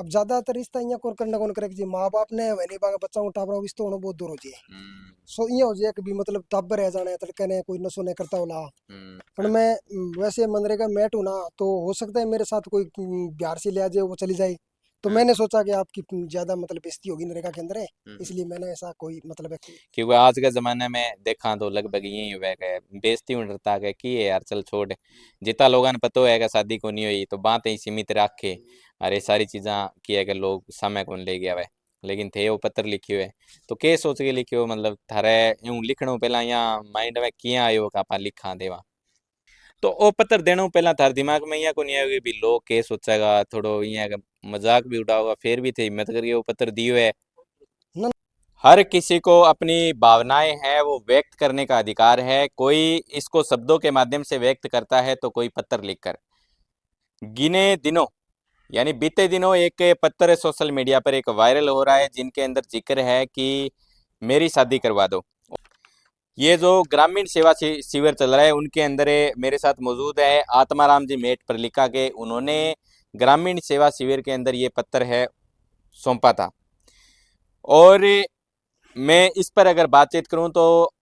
अब ज्यादातर रिश्ता यहाँ कौन करे कि माँ बाप ने वही बागा बच्चा उठा रहा इस तो होना बहुत दूर हो जाए। सो ये हो जाए कि भी मतलब तब रह जाना है तड़के ने कोई नशो नहीं करता होला। पर मैं वैसे मनरेगा मैट हूँ ना, तो हो सकता है मेरे साथ कोई बिहार से ले आ जाए वो चली जाए। तो मैंने सोचा कि आपकी ज्यादा मतलब बेइज्जती होगी नरेगा के अंदर है, इसलिए मैंने ऐसा कोई मतलब क्योंकि आज के ज़माने में देखा तो लगभग यही हुआ है, बेइज्जती में डरता है कि है यार चल छोड़, जितना लोगों ने पता है कि शादी को नहीं हुई तो बात ही सीमित रख के अरे सारी चीज़ा की है कि लोग समय कौन ले गया वह, लेकिन थे वो पत्र लिखे हुए तो के सोच के लिखे हो, मतलब थारे यूं लिखणो पहला यहाँ माइंड में किया आयो कि आप लिखा देवा, तो वो पत्र देने पहला थार दिमाग में यहाँ को नहीं आएगी भी लोग के सोचेगा, थोड़ो यहाँ मजाक भी उड़ाओगा, फिर भी थे हिम्मत करके वो पत्र दियो है। ना। हर किसी को अपनी भावनाएं हैं वो व्यक्त करने का अधिकार है, कोई इसको शब्दों के माध्यम से व्यक्त करता है तो कोई पत्र लिखकर। गिने दिनों यानी बीते दिनों एक पत्र सोशल मीडिया पर एक वायरल हो रहा है जिनके अंदर जिक्र है कि मेरी शादी करवा दो। ये जो ग्रामीण सेवा शिविर चल रहा है उनके अंदर मेरे साथ मौजूद है आत्माराम जी मेट पर लिखा के, उन्होंने ग्रामीण सेवा शिविर के अंदर ये पत्र है सौंपा था। और मैं इस पर अगर बातचीत करूं तो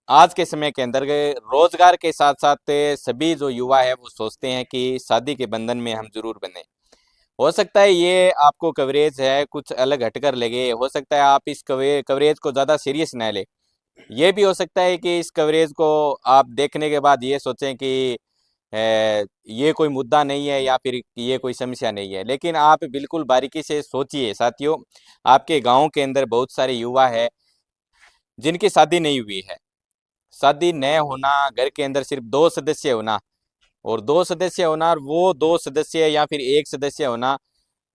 आज के समय के अंदर रोजगार के साथ साथ सभी जो युवा है वो सोचते हैं कि शादी के बंधन में हम जरूर बने। हो सकता है ये आपको कवरेज है कुछ अलग हटकर लगे, हो सकता है आप इस कवरेज को ज़्यादा सीरियस ना ले, ये भी हो सकता है कि इस कवरेज को आप देखने के बाद ये सोचें कि ये कोई मुद्दा नहीं है या फिर ये कोई समस्या नहीं है, लेकिन आप बिल्कुल बारीकी से सोचिए साथियों, आपके गांव के अंदर बहुत सारे युवा है जिनकी शादी नहीं हुई है। शादी न होना, घर के अंदर सिर्फ दो सदस्य होना, और दो सदस्य होना और वो दो सदस्य या फिर एक सदस्य होना,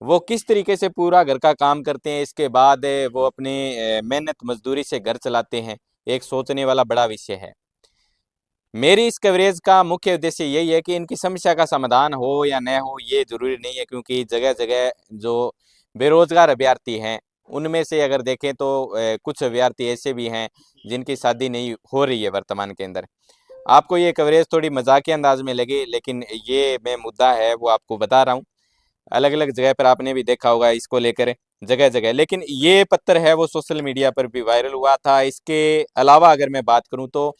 वो किस तरीके से पूरा घर का काम करते हैं, इसके बाद वो अपनी मेहनत मजदूरी से घर चलाते हैं, एक सोचने वाला बड़ा विषय है। मेरी इस कवरेज का मुख्य उद्देश्य यही है कि इनकी समस्या का समाधान हो या न हो ये जरूरी नहीं है, क्योंकि जगह जगह जो बेरोजगार अभ्यर्थी हैं उनमें से अगर देखें तो कुछ अभ्यर्थी ऐसे भी हैं जिनकी शादी नहीं हो रही है वर्तमान के अंदर। आपको ये कवरेज थोड़ी मजाकिया अंदाज में लगी, लेकिन ये मैं मुद्दा है वो आपको बता रहा हूँ। अलग अलग जगह पर आपने भी देखा होगा इसको लेकर जगह जगह, लेकिन ये पत्र है वो सोशल मीडिया पर भी वायरल हुआ था। इसके अलावा अगर मैं बात करूं तो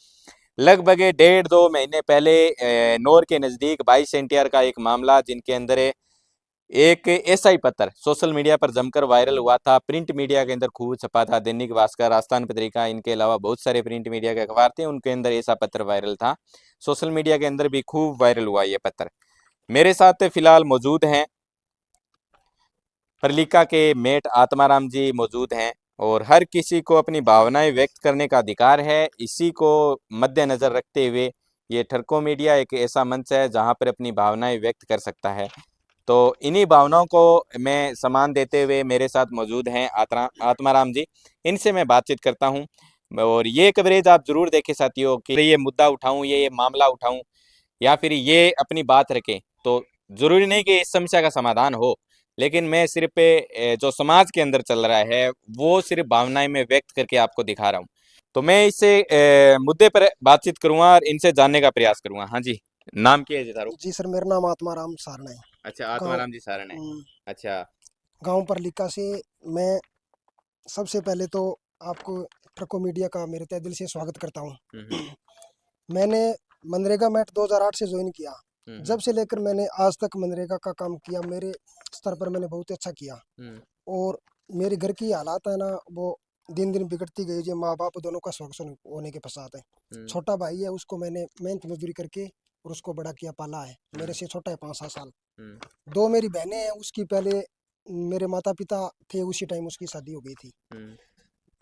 लगभग 1.5-2 महीने पहले नौर के नज़दीक 22 एनटीआर का एक मामला जिनके अंदर एक एसआई पत्र सोशल मीडिया पर जमकर वायरल हुआ था, प्रिंट मीडिया के अंदर खूब छपा था, दैनिक भास्कर, राजस्थान पत्रिका, इनके अलावा बहुत सारे प्रिंट मीडिया के अखबार थे उनके अंदर ऐसा पत्र वायरल था। सोशल मीडिया के अंदर भी खूब वायरल हुआ ये पत्र। मेरे साथ फिलहाल मौजूद हैं प्रलिका के मेट आत्माराम जी मौजूद हैं, और हर किसी को अपनी भावनाएं व्यक्त करने का अधिकार है, इसी को मद्देनजर रखते हुए ये ठरको मीडिया एक ऐसा मंच है जहां पर अपनी भावनाएं व्यक्त कर सकता है। तो इन्हीं भावनाओं को मैं सम्मान देते हुए मेरे साथ मौजूद हैं आत्माराम जी, इनसे मैं बातचीत करता हूं। और ये कवरेज आप जरूर देखें साथियों कि ये मुद्दा उठाऊं, ये मामला उठाऊं या फिर ये अपनी बात रखें, तो जरूरी नहीं कि इस समस्या का समाधान हो, लेकिन मैं सिर्फ जो समाज के अंदर चल रहा है वो सिर्फ भावनाएं में व्यक्त करके आपको दिखा रहा हूँ। तो मैं इससे मुद्दे पर बातचीत करूंगा और इनसे जानने का प्रयास करूंगा। हाँ जी, नाम क्या है जी थारो? जी सर, मेरा नाम आत्माराम सारण है। अच्छा, गाँव आत्माराम जी सारण है। अच्छा। गाँव परलिका से। मैं सबसे पहले तो आपको ट्रको मीडिया का मेरे तहे दिल से स्वागत करता हूँ। हम्म। मैंने मनरेगा मैट 2008 से ज्वाइन किया। हम्म। जब से लेकर मैंने आज तक मनरेगा का काम किया, मेरे स्तर पर मैंने बहुत अच्छा किया। हम्म। और मेरे घर की हालात है ना, वो दिन दिन बिगड़ती गई जो माँ बाप दोनों का स्वर्गसन होने के पश्चात है। हम्म। छोटा भाई है, उसको मैंने मेहनत मजदूरी करके और उसको बड़ा किया, पाला है। मेरे हम्म। से छोटा है 5-7 साल। हम्म। दो मेरी बहनें हैं, उसकी पहले मेरे माता पिता थे उसी टाइम उसकी शादी हो गई थी। हम्म।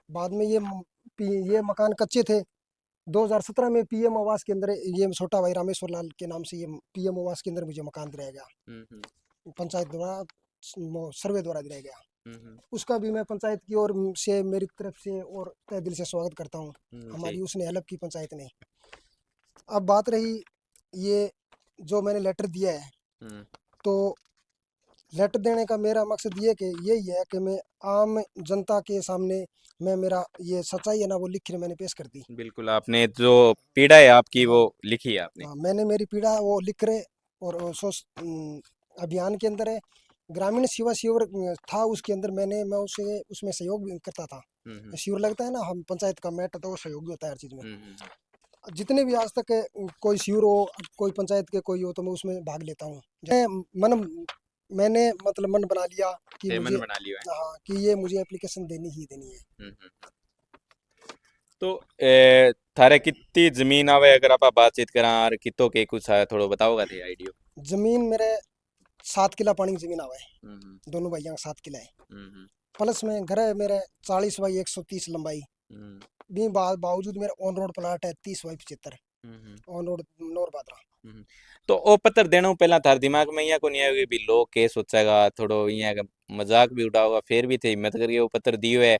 बाद में ये मकान कच्चे थे। 2017 में पीएम आवास के अंदर ये छोटा भाई रामेश्वर लाल के नाम से ये पीएम आवास के अंदर मुझे मकान दिलाया गया, हम्म। पंचायत द्वारा, सर्वे द्वारा दिलाया गया। हम्म। उसका भी मैं पंचायत की ओर से, मेरी तरफ से और तहे दिल से स्वागत करता हूँ। जी। हमारी उसने हेल्प की पंचायत ने। अब बात रही ये जो मैंने लेटर दिया है, हम्म। तो लेटर देने का मेरा मकसद ये कि यही है कि मैं आम जनता के सामने मैं मेरा ये सच्चाई है ना वो लिख कर मैंने पेश कर दी। बिल्कुल, आपने जो पीड़ा है आपकी वो हाँ। लिखी है आपने। हाँ, मैंने मेरी पीड़ा वो लिख रहे और अभियान के अंदर है। ग्रामीण सेवा शिविर था, उसके अंदर मैं उसे उसमें सहयोग भी करता था। शिविर लगता है ना, हम पंचायत का मैट तो वो सहयोगी होता है हर चीज में। जितने भी आज तक कोई शिविर हो, कोई पंचायत के कोई हो, तो मैं उसमें भाग लेता हूँ। मन मैंने मतलब मन बना लिया कि मन मुझे, बना लिया है। हाँ, कि ये मुझे एप्लीकेशन देनी ही देनी है। तो थारे कितनी जमीन आवे अगर आप बातचीत करा और कितो के कुछ है थोड़ा बताओगा थे आइडियो। जमीन मेरे 7 किला पानी की जमीन आवा है, दोनों भाइयों का 7 किला है। प्लस में घर है मेरे 40 बाई 130 लंबाई। भी बावजूद मेरा ऑन रोड प्लाट है 30 बाई 75 ऑन रोड नौर बादरा। तो ओ पत्थर देना पहला थार दिमाग में यहाँ को नहीं आएगा भी लोग के सोचेगा थोड़ो यहाँ मजाक भी उड़ाओगा फिर भी थे हिम्मत करके वो पत्थर दियो है।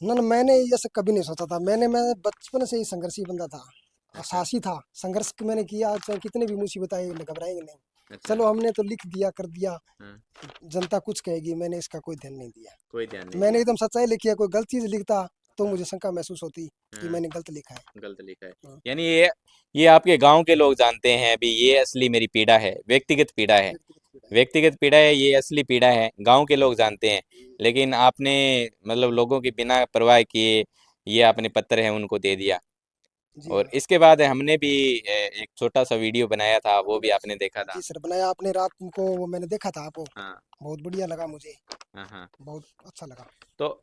ना ना, मैंने ये सब कभी नहीं सोचा था। मैं बचपन से ही संघर्षी बंदा था, साहसी था। संघर्ष मैंने किया, चाहे कितने भी मुसीबत आए घबराएंगे नहीं। अच्छा। चलो हमने तो लिख दिया, कर दिया, हाँ, जनता कुछ कहेगी, मैंने इसका कोई ध्यान नहीं दिया। कोई ध्यान नहीं मैंने दिया। एकदम सच्चाई लिखी है। कोई गलत चीज लिखता तो हाँ, मुझे शंका महसूस होती कि हाँ, मैंने गलत लिखा है। गलत लिखा है। हाँ, यानी ये आपके गांव के लोग जानते हैं अभी ये असली मेरी पीड़ा है, व्यक्तिगत पीड़ा है। व्यक्तिगत पीड़ा है। व्यक्तिगत पीड़ा है, ये असली पीड़ा है, गांव के लोग जानते हैं। लेकिन आपने मतलब लोगों की बिना परवाह किए ये आपने पत्र है उनको दे दिया। जी और हाँ। इसके बाद हमने भी एक छोटा सा वीडियो बनाया था वो भी आपने देखा था। जी सर, बनाया आपने रात को, वो मैंने देखा था आपको, हाँ, बहुत बढ़िया लगा मुझे, हाँ, हाँ। बहुत अच्छा लगा। तो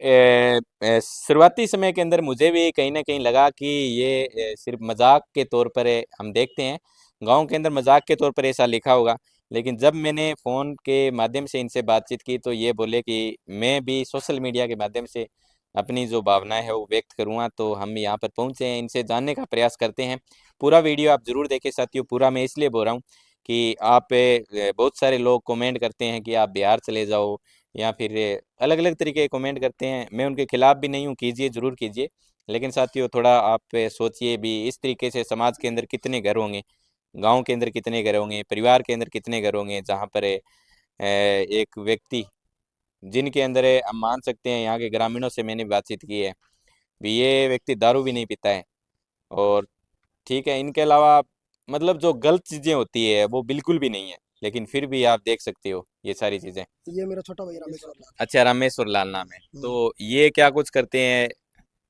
शुरुआती समय के अंदर मुझे भी कहीं ना कहीं लगा कि ये सिर्फ मजाक के तौर पर है, हम देखते हैं गांव के अंदर मजाक के तौर पर ऐसा लिखा होगा। लेकिन जब मैंने फ़ोन के माध्यम से इनसे बातचीत की तो ये बोले कि मैं भी सोशल मीडिया के माध्यम से अपनी जो भावनाएं है वो व्यक्त करूँगा। तो हम यहाँ पर पहुँचे हैं, इनसे जानने का प्रयास करते हैं। पूरा वीडियो आप ज़रूर देखें साथियों। पूरा मैं इसलिए बोल रहा हूँ कि आप बहुत सारे लोग कमेंट करते हैं कि आप बिहार चले जाओ या फिर अलग अलग तरीके के कमेंट करते हैं। मैं उनके खिलाफ भी नहीं हूँ, कीजिए ज़रूर कीजिए। लेकिन साथियों थोड़ा आप सोचिए भी इस तरीके से समाज के अंदर कितने घर होंगे, गांव के अंदर कितने घर होंगे, परिवार के अंदर कितने घर होंगे जहाँ पर एक व्यक्ति जिनके अंदर हम मान सकते हैं यहाँ के ग्रामीणों से मैंने बातचीत की है भी ये व्यक्ति दारू भी नहीं पीता है। और ठीक है, इनके अलावा मतलब जो गलत चीज़ें होती है वो बिल्कुल भी नहीं है। लेकिन फिर भी आप देख सकते हो ये सारी चीज़ें। ये मेरा छोटा भाई रामेश्वर लाल। अच्छा, रामेश्वर लाल नाम है। हम्म। तो ये क्या कुछ करते हैं?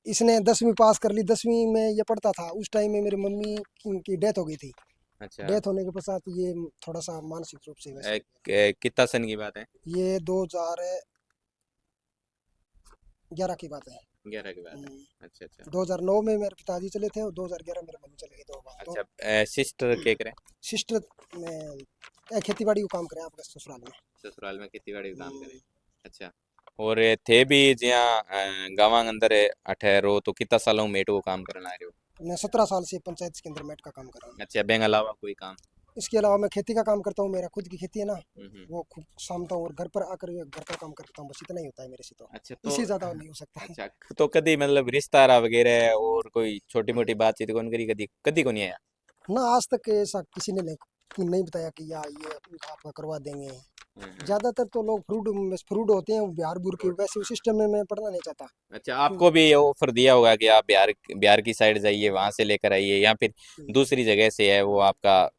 इसने 10वीं पास कर ली। 10वीं में ये पढ़ता था, उस टाइम में मेरी मम्मी की डेथ हो गई थी। अच्छा। डेथ होने के पश्चात ये थोड़ा सा मानसिक रूप से वैसे हो गया। कितना सन की बात है? ये 2011 की बात है। 11 की बात है। अच्छा, अच्छा। 2009 में मेरे पिताजी चले थे और 2011 मेरे मम्मी चले गए, 2 बार तो। अच्छा, सिस्टर क्या करें? सिस्टर में खेती बाड़ी को काम करें आपके ससुराल में। ससुराल में खेती बाड़ी का काम करें। हम्म, अच्छा। और थे भी जिया गाँव अंदर अठहरो तो कितना सालों मेट वो काम करना आ रहे हो? मैं 17 साल से पंचायत के अंदर मेट का काम कर रहा हूँ। अच्छा, बैंक अलावा कोई काम? इसके अलावा मैं खेती का काम करता हूँ, मेरा खुद की खेती है ना, हम्म। वो खुद शामता हूँ और घर पर आकर घर का काम करता हूँ। बस इतना ही होता है मेरे से तो, अच्छा तो इससे ज़्यादा नहीं हो सकता है। अच्छा तो कदी मतलब रिश्ता वगैरह और कोई छोटी मोटी बातचीत कौन करी कदी कदी को नहीं आया? ना, आज तक ऐसा किसी ने नहीं बताया कि या ये आपका करवा देंगे। ज़्यादातर तो लोग फ्रूड होते हैं बिहार बुर के, वैसे सिस्टम में मैं पढ़ना नहीं चाहता। अच्छा, क्यों? आपको भी ये ऑफर दिया होगा कि आप बिहार बिहार की साइड जाइए वहां से लेकर आइए या फिर दूसरी जगह से है वो आपका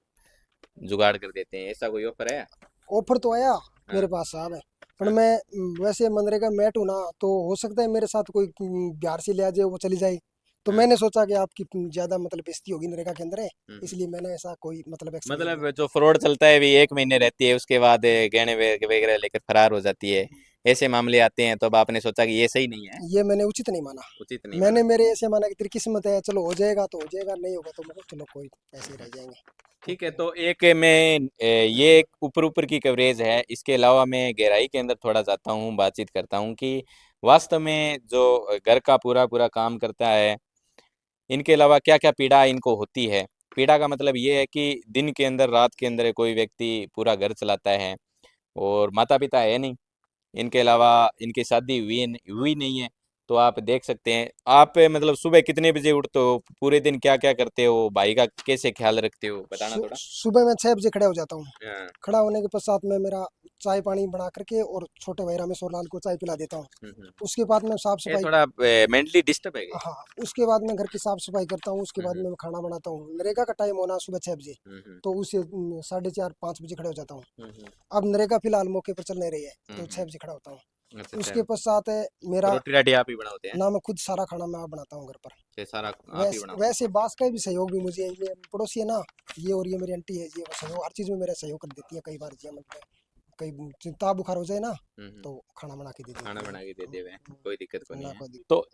जुगाड़ कर देते हैं, ऐसा कोई ऑफर है? ऑफर तो आया हाँ, मेरे पास साहब है, पर हाँ। मैं वैसे मनरेगा मैट हूँ ना, तो हो सकता है मेरे साथ कोई बिहार से ले आ जाए, वो चली जाए। तो हाँ। मैंने सोचा कि आपकी ज़्यादा मतलब बेइज्जती होगी नरेगा के अंदर है, हम्म। इसलिए मैंने ऐसा कोई मतलब एक्शन नहीं मतलब लिया। जो फ्रॉड चलता है भी 1 महीने रहती है उसके बाद गहने वगैरह लेकर फरार हो जाती है, ऐसे मामले आते हैं। तो अब आपने सोचा कि ये सही नहीं है, ये मैंने उचित नहीं माना। उचित नहीं माना। मैंने मेरे ऐसे माना कि तेरी किस्मत है, चलो हो जाएगा तो हो जाएगा, नहीं होगा तो मतलब चलो कोई, ऐसे ही रह जाएंगे। ठीक है, तो एक मैं ये एक ऊपर ऊपर की कवरेज है। इसके अलावा मैं गहराई के अंदर थोड़ा जाता हूँ, बातचीत करता हूँ कि वास्तव में जो घर का पूरा पूरा काम करता है इनके अलावा क्या क्या पीड़ा इनको होती है। पीड़ा का मतलब ये है कि दिन के अंदर रात के अंदर कोई व्यक्ति पूरा घर चलाता है और माता पिता है नहीं। इनके अलावा इनकी शादी हुई नहीं है। तो आप देख सकते हैं। आप मतलब सुबह कितने बजे उठते हो, पूरे दिन क्या क्या करते हो, भाई का कैसे ख्याल रखते हो, बताना थोड़ा। सुबह मैं 6 बजे खड़ा हो जाता हूँ। हाँ। खड़ा होने के पश्चात में मेरा चाय पानी बना करके और छोटे भाई रामेश्वर लाल को चाय पिला देता हूँ। हम्म। उसके बाद मैं साफ ये सफाई, थोड़ा मेंटली डिस्टर्ब है क्या? हाँ, उसके बाद मैं घर की साफ सफाई करता हूँ। उसके बाद हम्म में मैं खाना बनाता हूँ। नरेगा का टाइम होना सुबह 6 बजे, हम्म तो उसे 4:30 5 बजे खड़ा हो जाता हूँ। हम्म अब नरेगा फिलहाल मौके पर चल नहीं रही है, तो हम्म। 6 बजे खड़ा होता हूँ। अच्छा अच्छा। उसके पश्चात है तो मेरा, रोटी राटी आप ही बनाते हैं? ना मैं खुद सारा खाना मैं आप बनाता हूँ घर पर। ये सारा आप ही वैसे बनाते वैसे बास का भी सहयोग भी मुझे, ये पड़ोसी है ना, ये और ये मेरी आंटी है, ये सहयोग हर चीज़ में मेरा सहयोग कर देती है। कई बार जी मतलब कहीं ताप बुखार हो जाए ना, हैं? तो खाना बना के दे खाना देती है। बना के दे देवे, कोई दिक्कत को नहीं ना है। कोई दिक्कत। तो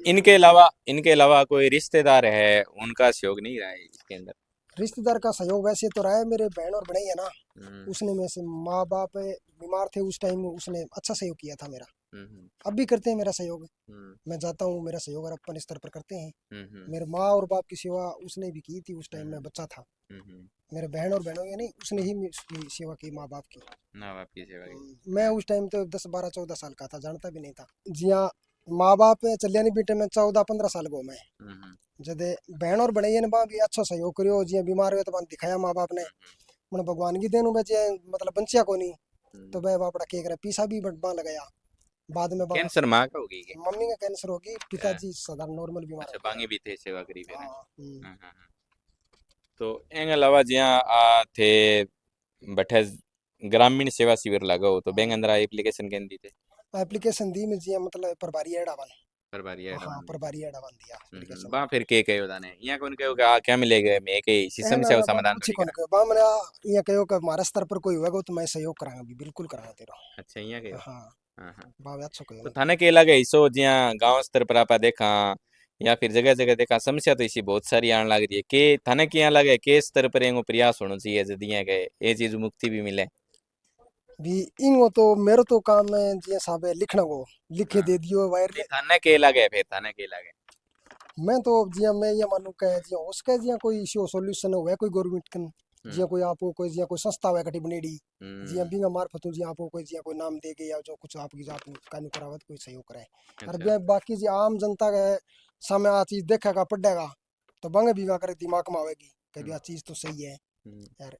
इनके अलावा कोई रिश्तेदार है, उनका सहयोग नहीं रहा है इसके अंदर? रिश्तेदार का सहयोग वैसे तो रहा है, मेरे बहन और बड़े है ना, हम्म उसने में से माँ बाप बीमार थे उस टाइम, उसने अच्छा सहयोग किया था मेरा। हम्म अब भी करते हैं मेरा सहयोग। हम्म मैं जाता हूँ, मेरा सहयोग और अपन स्तर पर करते हैं। हम्म मेरे माँ और बाप की सेवा उसने भी की थी, उस टाइम हम्म मैं बच्चा था। हम्म। मेरे बहन और बहनों, यानी उसने ही उसकी सेवा की माँ बाप की। ना बाप की सेवा की। मैं हाँ। उस टाइम तो 10 12 14 साल का था, जानता भी नहीं था। जी हाँ, माँ बाप चलिया नहीं बेटे, मैं 14 15 साल को मैं हम्म जदे बहन और बड़े ने बा भी अच्छा सहयोग करियो। जी बीमार हुए तो बन दिखाया माँ बाप ने, हम्म मैंने भगवान की देन बचे मतलब बंचिया को नहीं। हम्म। तो वह बापड़ा केक रहा पीसा भी बा लगाया बाद में बा। कैंसर माँ का होगी क्या? मम्मी का कैंसर होगी, हाँ। पिताजी साधारण नॉर्मल बीमार अच्छा, हो गया। बांगी भी थे सेवा करी फिर? हाँ। हाँ हाँ हाँ। तो इन अलावा जिया आ थे बठे ग्रामीण सेवा शिविर लगाओ तो बैंक अंदर एप्लीकेशन केंदी थे? एप्लीकेशन दी में जी मतलब प्रभारी एडा बन। परबारी है हाँ, डमान दी थी। प्रभारी एडा बन दिया एप्लीकेशन। बा फिर के कहो दाने यहाँ कौन कहो कि आ क्या मिलेगा, मैं के इसी ए ना समस्या ना का बा समाधान पूछी थोड़ी कौन करा। कहो बा मैंने ये कहो कि हमारे स्तर पर कोई होगा तो मैं सहयोग करांगा भी, बिल्कुल करांगा तेरा। अच्छा यहाँ कहो। हाँ, हाँ हाँ। बा अच्छा कहो तो मन थाने के लगे इसो जिया गांव स्तर पर आपा देखा या फिर जगह जगह देखा, समस्या तो इसी बहुत सारी आने लग रही है के थाने के यहाँ लगे के स्तर पर एगो प्रयास होना चाहिए जब दिया गए ये चीज मुक्ति भी मिले। भी इंगो तो मेरो तो काम है जी साहब है लिखना को, लिखे हाँ। दे दियो वायर। नहीं थाने के लगे, फिर थाने के लगे। मैं तो जिया मैं ये मानू के जिया उसके जिया कोई इश्यू सॉल्यूशन हुआ कोई गवर्नमेंट कन, हम्म जिया कोई आपको कोई जिया कोई संस्था हुआ कटी बनेड़ी, जिया हम्म। बिंगा मार्फत जिया आपको कोई जिया कोई नाम दे के या जो कुछ आपकी जो आप कानून करावत कोई सहयोग करे। और अच्छा। बाकी जी आम जनता के सामने आ चीज देखेगा पड़ेगा, तो बंगे भी करे दिमाग में आवेगी कि भी हम्म आ चीज तो सही है हम्म यार,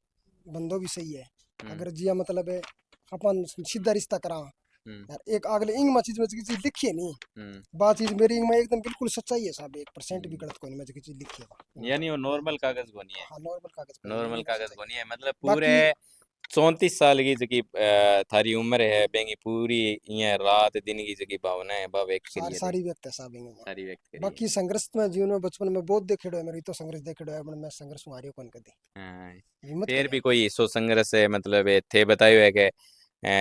बंदो भी सही है। हम्म अगर जिया मतलब है अपन सीधा रिश्ता करा हम्म यार, एक अगले इंग में चीज लिखी नहीं, हम्म बात चीज मेरी में एकदम बिल्कुल सच्चाई है साहब, 1% भी हम्म। गलत कोई नहीं, मैं जो चीज लिखी है यानी वो नॉर्मल कागज बनी है? हाँ नॉर्मल कागज पर है, नॉर्मल बिल्कुल कागज सच्चाई है। बनी है मतलब पूरे बाकी 34 साल की जकी थारी उम्र है बेंगी पूरी ये रात दिन की जकी भावना है बा व्यक्त सारी करिए थे? सारी व्यक्त है साहब इंग में। सारी व्यक्त करिए। बाकी संघर्ष में जीवन में बचपन में बहुत देखेड़ो है, मेरी तो संघर्ष देखेड़ो है, मैं संघर्ष मारियो कौन कदी हाँ। हिम्मत फिर करे। भी कोई सो संघर्ष है मतलब थे बतायो है कि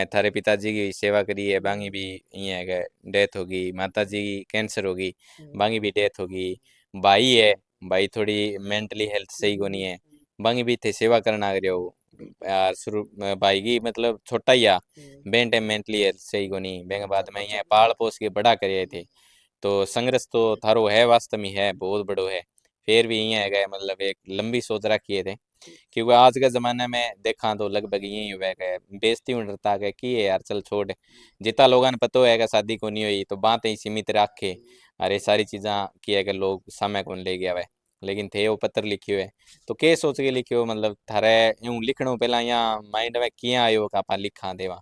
थारे पिताजी की सेवा करी है बांगी भी ये है कि डेथ होगी, माता जी की कैंसर होगी बांगी भी डेथ होगी, भाई है भाई थोड़ी मेंटली हेल्थ सही कोनी है बांगी भी थे सेवा करना आ रहे हो यार शुरू भाई की मतलब छोटा ही आ बेन टाइम मेंटली हेल्थ सही कोनी बेंगे बाद में ये पाल पोस के बड़ा करे थे। तो संघर्ष तो थारो है वास्तव में है बहुत बड़ो है। फिर भी ये है मतलब एक लंबी सोच रखी थे क्योंकि आज के ज़माने में देखा तो लगभग यही हुआ है बेइज्जती में डरता है कि है यार चल छोड़, जितना लोगों ने पता है कि शादी को नहीं हुई तो बातें ही सीमित रखे अरे सारी चीज़ा की है कि लोग समय कौन ले गया वह, लेकिन थे वो पत्र लिखे हुए तो के सोच के लिखे हो मतलब थारे यूं लिखणो पहला यहाँ माइंड में किया आयो कि आप लिखा देवा?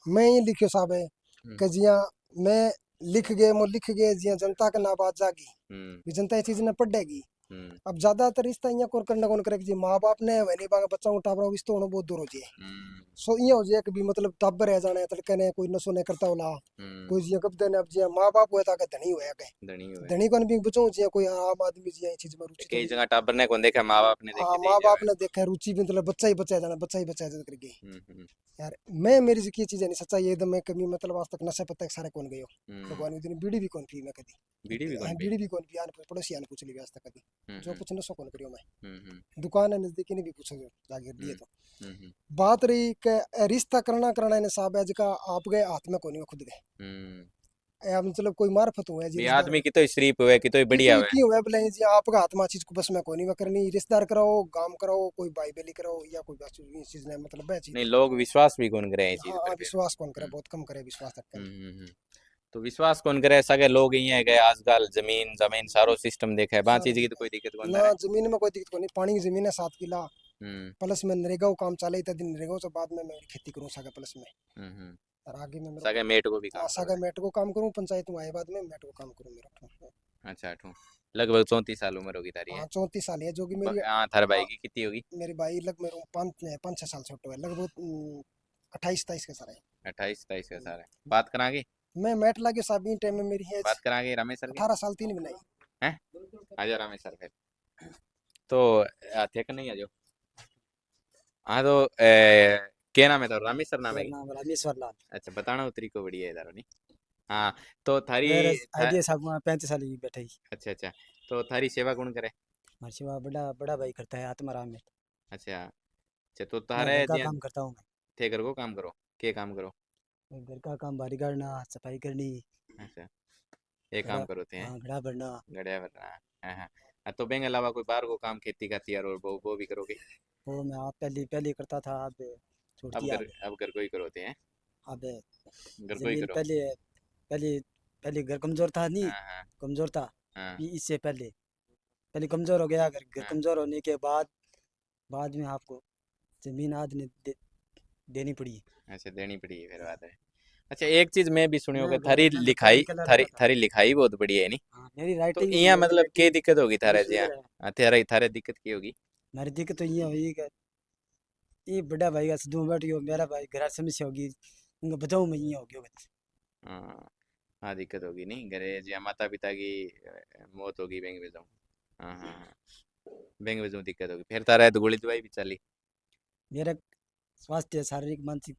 मैं ये लिखियो साहब है हम्म कि जिया मैं लिख गए जिया जनता का ना बात जागी, हम्म भी जनता ये चीज ने पढ़ेगी। हम्म अब ज्यादातर रिश्ता यहाँ कौन करना कौन करे जी माँ बाप ने वही बांगे बच्चा उठा रहा इस तो होना बहुत दूर हो जाए। हम्म सो ये हो जाए कि भी मतलब तब रह जाना है तड़के ने कोई नशो नहीं करता होला, कोई जिया कब देने अब जिया माँ बाप हुआ था कि धनी हुआ के धनी हुए। धनी कौन भी बचाऊं जिया कोई आम आदमी जिया ये चीज में रुचि कई थोड़ी। जगह टाबर ने कौन देखा, माँ बाप ने हाँ, देखे दे माँ बाप जावे। ने देखा है रुचि भी मतलब बच्चा ही बचा जाना, बच्चा ही बचा जा करके। हम्म। यार मैं मेरी जो की चीज है नहीं सच्चाई ये एकदम मैं कभी मतलब आज तक नशे पत्ते के सारे कौन गयो, हम्म। भगवान की दिन बीड़ी भी कौन पी मैं कभी, बीड़ी भी कौन पे? बीड़ी भी कौन पी आन पड़ोसी आन पूछ ली आज तक कभी, जो हम्म कुछ नशो कौन करियो मैं। हम्म दुकान है नजदीकी ने भी पूछो जागीर दिए हम्म तो। हम्म बात रही के रिश्ता करना करना ने साहब है जका आप गए हाथ में कोनी में खुद गए हम्म। या मतलब कोई मार्फत हुआ है जी भी रिश्तेदार आदमी की तो शरीफ हुए की तो बढ़िया की हुए। की हुआ बोले जी आपका हाथ में चीज को बस में कोनी में करनी, रिश्तेदार कराओ काम कराओ कोई भाई बेली कराओ या कोई बात चीज ने मतलब है चीज नहीं नहीं। लोग विश्वास भी कौन करे इस चीज हाँ पर हाँ, फिर। विश्वास कौन करे, हम्म बहुत कम करे विश्वास रखते हैं। हम्म। तो विश्वास कौन करे, सगे लोग ही है गए आजकल जमीन जमीन सारो सिस्टम देखे है, बाकी सारा चीज की तो दिक्कत कोई दिक्कत कौन ना है। जमीन में कोई दिक्कत को नहीं, पानी की जमीन है 7 किला, हम्म प्लस में नरेगा को काम चाले था दिन नरेगा से बाद में मैं खेती करूँ सगा प्लस में, हम्म। और आगे में मेरे सगे मेट को भी काम करो सगा है। मेट को काम करूँ, पंचायत में आए बाद में मेट को काम करूँ मेरा को। अच्छा ठू लगभग 34 साल उम्र होगी तारी है। हाँ 34 साल है जो कि मेरी। हाँ थारे भाई हाँ, की कितनी होगी। मेरे भाई लग मेरे 5 5 6 साल छोटे है लगभग 28 27 के सारे। 28 23 का सारा है, बात करांगे। मैं मेट लाके साबी टाइम में मेरी है बात करांगे रामेश सर की 18 साल 3 महीने। हैं। आजा रामेश सर फिर तो थे कि नहीं आ जाओ। हाँ तो क्या नाम है तो रामेश सर नाम है मेरा कि? नाम रामेश्वर लाल। अच्छा बताना वो तरीको बढ़िया है इधर नहीं। हाँ तो थारी मेरे था, आइडिया साहब 35 साल ही बैठे ही। अच्छा अच्छा तो थारी सेवा कौन करे। हमारे सिवा बड़ा बड़ा भाई करता है आत्माराम में। अच्छा अच्छा तो मैं थारे घर का जिया काम करता हूँ। थे घर को काम करो, के काम करो। मैं घर का काम बारी करना, सफाई करनी, अच्छा ये घड़ा। काम करो थे हैं। हाँ घड़ा भरना। गड़िया बना। हाँ हाँ तो बेंग अलावा कोई बाहर को काम खेती का तैयार और वो भी करोगे। वो मैं आप पहले पहले करता था, अब छोड़ दिया। अब घर को ही करोते हैं। अब घर को ही जमीन करो। पहले पहले पहले घर कमजोर था नहीं, हाँ हाँ कमजोर था। हाँ इससे पहले पहले कमजोर हो गया, घर हाँ। कमजोर होने के बाद में आपको जमीन देनी पड़ी। अच्छा देनी पड़ी फिर बात है। अच्छा एक चीज मैं भी सुनी मैं होगा थारी गवर्नमेंट में पढ़ा लिखाई, लिखा थारी लड़का था। थारी लिखाई बहुत बढ़िया है नी। हाँ मेरी तो राइटिंग यहाँ मेरी मतलब क्या राइटिंग दिक्कत होगी बड़ी थारे जी। सुंदर है। हाँ थारे थारे दिक्कत की होगी। मेरी दिक्कत तो ये हुई कि ये बड़ा भाई का सदू में बैठ गया, मेरा भाई घर समस्या होगी, उनका बचाऊ में ये हो गया। हाँ हाँ दिक्कत होगी नहीं घरे जी माता पिता की मौत होगी बैंक में जाऊँ। हाँ हाँ हाँ बैंक में जाऊँ दिक्कत होगी फिर तारा है तो गोली दवाई भी चली। मेरा स्वास्थ्य शारीरिक मानसिक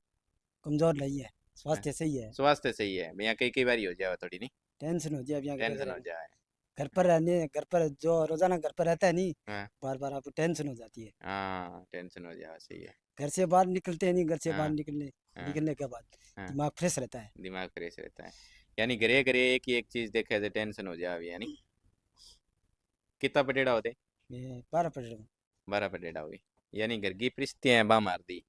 कमजोर नहीं है, हाँ, स्वास्थ्य सही है। स्वास्थ्य सही है भैया कई कई बार हो जाए थोड़ी नहीं टेंशन हो जाए अब यहाँ टेंशन हो जाए। घर पर जो रोजाना घर पर रहता है नहीं, हाँ बार बार आपको टेंशन हो जाती है। हाँ टेंशन हो जाए सही है। घर से बाहर निकलते हैं नहीं, घर से बाहर हाँ हाँ निकलने के बाद हाँ दिमाग फ्रेश रहता है। दिमाग फ्रेश रहता है। यानी घरे घरे एक ही एक चीज देखे तो टेंशन हो जाए यानी कितना पटेड़ा होते। मैं 12 पढ़ रहा हूँ। 12 पटेड़ा हुई यानी घर की परिस्थितियां बा मार दी।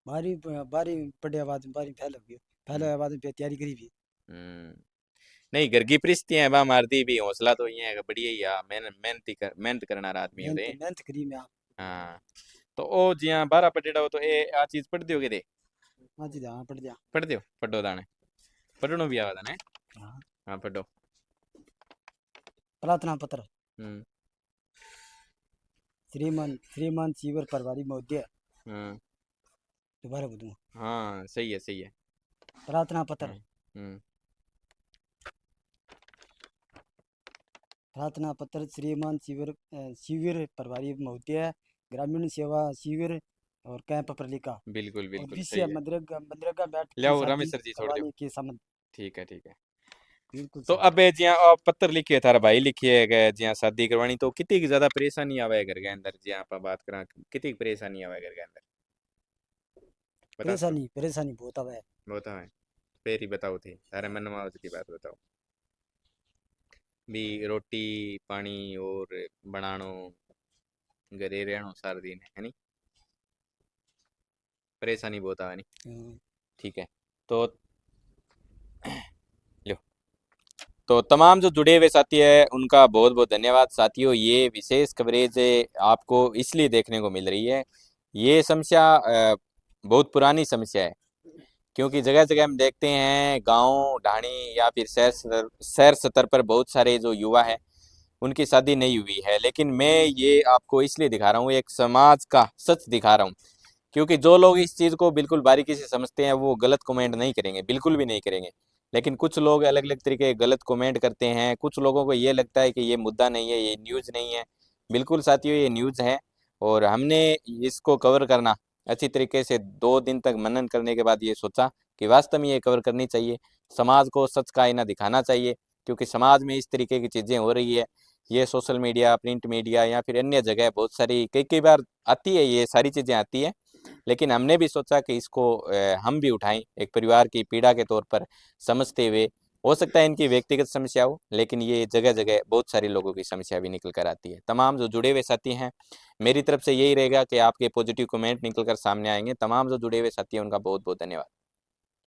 बारी बारी पढ़े बाद में बारी फैल हो गई, फैल हम्म होने बाद में फिर तैयारी करी भी। हम्म। नहीं घर की परिस्थितियां बा मार दी भी हौसला तो ये है बढ़िया ही है मेहनत करना रहा आदमी होते। मेहनत करी मैं आप। हाँ तो ओ जिया 12 पटेड़ा हो तो ए आ चीज पढ़ दियोगे दे। हाँ जी हाँ पढ़ जा। पढ़ दियो पढ़ो दाने पढ़नो भी आवा दाने। हाँ हाँ पढ़ो। प्रार्थना पत्र। हम्म श्रीमान चीवर परवारी महोदय। हाँ दोबारा बोलूँ। हाँ सही है सही है। प्रार्थना पत्र। हम्म हम्म प्रार्थना पत्र श्रीमान शिविर प्रभारी महोदय, ग्रामीण सेवा शिविर और कैंप पर लिखा। बिल्कुल और बिल्कुल विषय सही है। मनरेगा मनरेगा बैठ ले की आओ शादी रामेश सर जी छोड़ दो। करवाने के संबंध। ठीक है ठीक है। बिल्कुल तो सर। अब जिया आप पत्र लिखिए थारा भाई लिखिए गए जिया शादी करवानी तो कितनी ज्यादा परेशानी आवे घर के अंदर जिया आप बात करा कितनी परेशानी आवे घर के अंदर बता सको। परेशानी परेशानी बहुत आवा है। बताओ है फिर ही बताओ थे तारे मन में आवत की बात बताओ भी रोटी पानी और बनानो घरे रहनो सारा दिन है नी परेशानी बहुत आवे नी। हाँ, ठीक है तो लो तो तमाम जो जुड़े हुए साथी है उनका बहुत बहुत धन्यवाद साथियों। ये विशेष कवरेज आपको इसलिए देखने को मिल रही है। ये समस्या बहुत पुरानी समस्या है क्योंकि जगह जगह हम देखते हैं गांव ढाणी या फिर शहर स्तर पर बहुत सारे जो युवा हैं उनकी शादी नहीं हुई है। लेकिन मैं ये आपको इसलिए दिखा रहा हूँ एक समाज का सच दिखा रहा हूँ क्योंकि जो लोग इस चीज़ को बिल्कुल बारीकी से समझते हैं वो गलत कमेंट नहीं करेंगे बिल्कुल भी नहीं करेंगे। लेकिन कुछ लोग अलग अलग तरीके के गलत कमेंट करते हैं। कुछ लोगों को ये लगता है कि ये मुद्दा नहीं है ये न्यूज़ नहीं है। बिल्कुल साथियों ये न्यूज़ है और हमने इसको कवर करना अच्छी तरीके से 2 दिन तक मनन करने के बाद ये सोचा कि वास्तव में ये कवर करनी चाहिए। समाज को सच का आईना दिखाना चाहिए क्योंकि समाज में इस तरीके की चीज़ें हो रही है। ये सोशल मीडिया प्रिंट मीडिया या फिर अन्य जगह बहुत सारी कई कई बार आती है ये सारी चीज़ें आती है। लेकिन हमने भी सोचा कि इसको हम भी उठाएं एक परिवार की पीड़ा के तौर पर समझते हुए। हो सकता है इनकी व्यक्तिगत समस्या हो लेकिन ये जगह जगह बहुत सारे लोगों की समस्या भी निकल कर आती है। तमाम जो जुड़े हुए साथी हैं मेरी तरफ से यही रहेगा कि आपके पॉजिटिव कमेंट निकल कर सामने आएंगे। तमाम जो जुड़े हुए साथी हैं उनका बहुत बहुत धन्यवाद।